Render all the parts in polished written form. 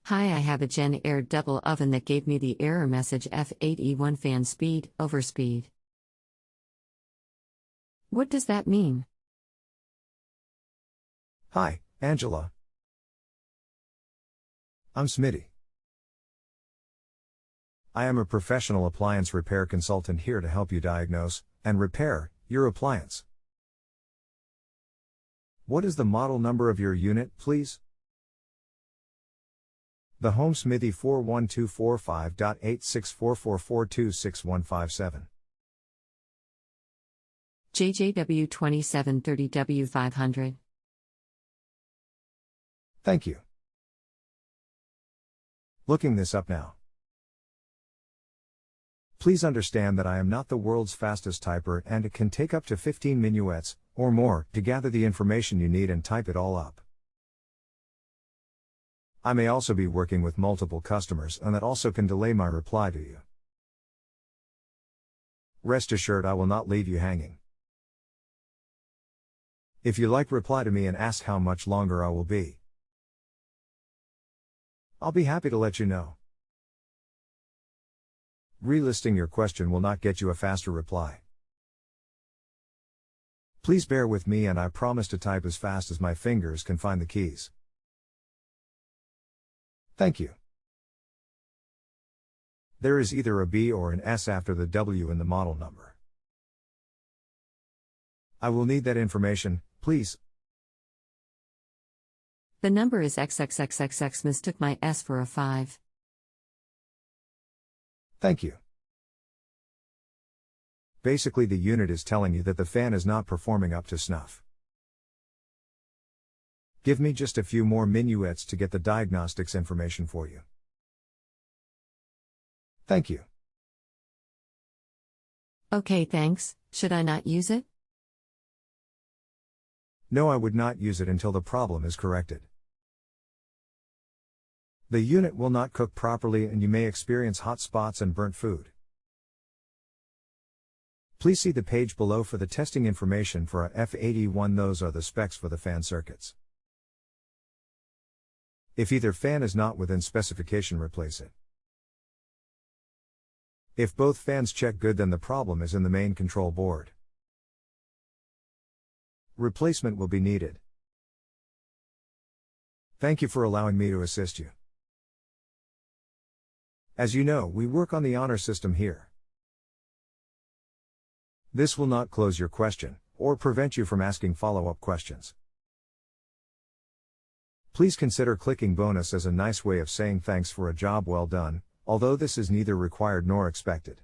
Hi, I have a Jenn Air double oven that gave me the error message F8E1 fan speed, overspeed. What does that mean? Hi, Angela. I'm Smitty. I am a professional appliance repair consultant here to help you diagnose and repair your appliance. What is the model number of your unit, please? The Home Smithy 41245.8644426157. JJW 2730W500. Thank you. Looking this up now. Please understand that I am not the world's fastest typer and it can take up to 15 minuets, or more, to gather the information you need and type it all up. I may also be working with multiple customers and that also can delay my reply to you. Rest assured I will not leave you hanging. If you like, reply to me and ask how much longer I will be. I'll be happy to let you know. Relisting your question will not get you a faster reply. Please bear with me and I promise to type as fast as my fingers can find the keys. Thank you. There is either a B or an S after the W in the model number. I will need that information, please. The number is XXXXX. Mistook my S for a 5. Thank you. Basically, the unit is telling you that the fan is not performing up to snuff. Give me just a few more minuets to get the diagnostics information for you. Thank you. Okay, thanks. Should I not use it? No, I would not use it until the problem is corrected. The unit will not cook properly and you may experience hot spots and burnt food. Please see the page below for the testing information for a F81. Those are the specs for the fan circuits. If either fan is not within specification, replace it. If both fans check good, then the problem is in the main control board. Replacement will be needed. Thank you for allowing me to assist you. As you know, we work on the honor system here. This will not close your question, or prevent you from asking follow-up questions. Please consider clicking bonus as a nice way of saying thanks for a job well done, although this is neither required nor expected.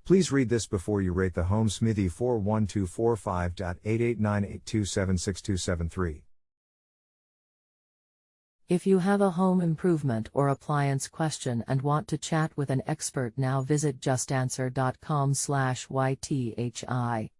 Please read this before you rate the Home Smithy 41245.8898276273. If you have a home improvement or appliance question and want to chat with an expert, now visit justanswer.com/YTHI.